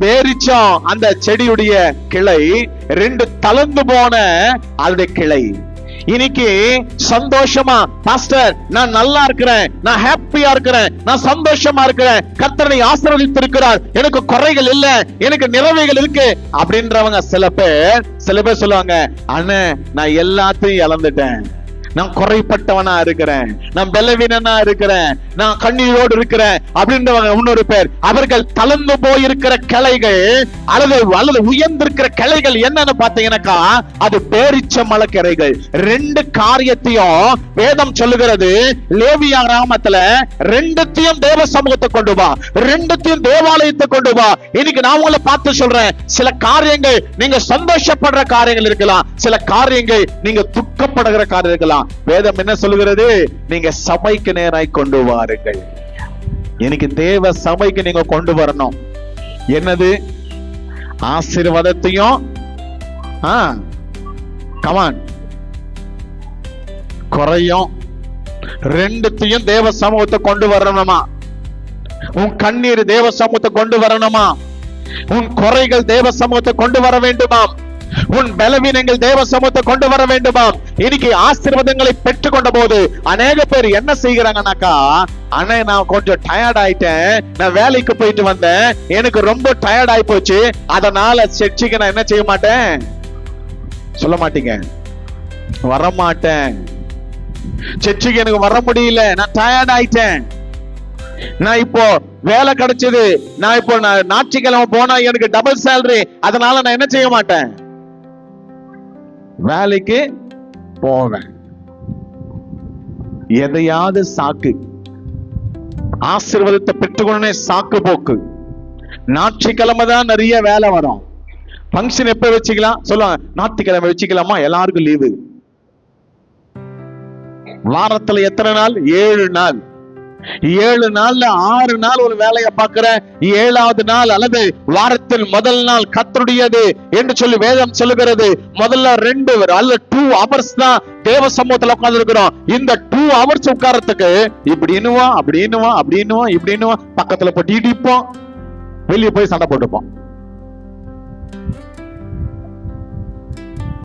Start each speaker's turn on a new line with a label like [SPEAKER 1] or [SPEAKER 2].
[SPEAKER 1] பேரிச்சம் அந்த செடியுடைய கிளை, ரெண்டு தளர்ந்து போன அதனுடைய கிளை. இன்னைக்கு சந்தோஷமா, பாஸ்டர் நான் நல்லா இருக்கிறேன், நான் ஹாப்பியா இருக்கிறேன், நான் சந்தோஷமா இருக்கிறேன், கர்த்தரை ஆசீர்வதித்து இருக்கிறார், எனக்கு குறைகள் இல்ல, எனக்கு நிறைவுகள் இருக்கு அப்படின்றவங்க சில பேர் சொல்லுவாங்க, அண்ணன் நான் எல்லாத்தையும் இழந்துட்டேன், நான் குறைப்பட்டவனா இருக்கிறேன், நான் பலவீனனா இருக்கிறேன், நான் கண்ணீரோடு இருக்கிறேன் அப்படின்றவங்க இன்னொரு பேர். அவர்கள் தளர்ந்து போயிருக்கிற கிளைகள் அல்லது உயர்ந்திருக்கிற கிளைகள் என்னன்னு பாத்தீங்கன்னாக்கா அது பேரிச்ச மலக்கிளைகள். ரெண்டு காரியத்தையும் வேதம் சொல்லுகிறது. லேவியாகமத்துல ரெண்டுத்தையும் தேவ சமூகத்தை கொண்டு வா, ரெண்டுத்தையும் தேவாலயத்தை கொண்டு வா. இன்னைக்கு நான் உங்களை பார்த்து சொல்றேன், சில காரியங்கள் நீங்க சந்தோஷப்படுற காரியங்கள் இருக்கலாம், சில காரியங்கள் நீங்க துக்கப்படுகிற காரியம் இருக்கலாம். வேதம் என்ன சொல்லுகிறது? நீங்க சபைக்கு நேராய் கொண்டு வாருங்கள். எனக்கு தேவ சபைக்கு நீங்க கொண்டு வரணும். என்னது? ஆசீர்வாதத்தையும் கமான் குறையும் ரெண்டுத்தையும் தேவ சமூகத்தை கொண்டு வரணுமா? உன் கண்ணீர் தேவ சமூகத்தை கொண்டு வரணுமா? உன் குறைகள் தேவ சமூகத்தை கொண்டு வர வேண்டுமாம். உன் பலவீனங்கள் தேவ சமூகத்தை கொண்டு வர வேண்டுமாம். இன்னைக்கு ஆசீர்வாதங்களை பெற்றுக் கொண்ட போது அநேக பேர் என்ன செய்கிறாங்கன்னாக்கா, அண்ணே நான் கொஞ்சம் டயர்ட் ஆயிட்டேன், நான் வேலைக்கு போயிட்டு வந்தேன், எனக்கு ரொம்ப டயர்ட் ஆயி போச்சு, அதனால சர்ச்சுக்கு நான் என்ன செய்ய மாட்டேன், சொல்ல மாட்டீங்க, வரமாட்டேன், சர்ச்சுக்கு எனக்கு வர முடியல, நான் டயர்ட் ஆயிட்டேன், நான் இப்போ வேலை கிடைச்சது, நான் இப்போ ஞாயிற்றுக்கிழமை போனா எனக்கு டபுள் சேலரி, அதனால நான் என்ன செய்ய மாட்டேன், வேலைக்கு போவேன். எதையாவது சாக்கு, ஆசீர்வாதத்தை பெற்றுக்கொண்டே சாக்கு போக்கு. ஞாயிற்றுக்கிழமை தான் நிறைய வேலை வரும். பங்கன் எப்ப வச்சுக்கலாம் சொல்லுவாங்க, ஞாயிற்றுக்கிழமை வச்சுக்கலாமா, எல்லாருக்கும் லீவு. வாரத்துல எத்தனை நாள்? 7 நாள். 7 நாள்ல 6 நாள் ஒரு வேலையை பார்க்கிற, 7வது நாள் அல்லது வாரத்தில் முதல் நாள் கர்த்தருடையது என்று சொல்லி வேதம் சொல்லுகிறது. முதல்ல 2 அல்லது 2 hours தான் தேவ சமூகத்துல உட்கார்ந்து இருக்கிறோம். இந்த 2 hours உட்காரத்துக்கு இப்படின்னுவா அப்படின்னுவா இப்படின்னுவா பக்கத்துல போட்டு இடிப்போம், வெளியே போய் சண்டை போட்டுப்போம்.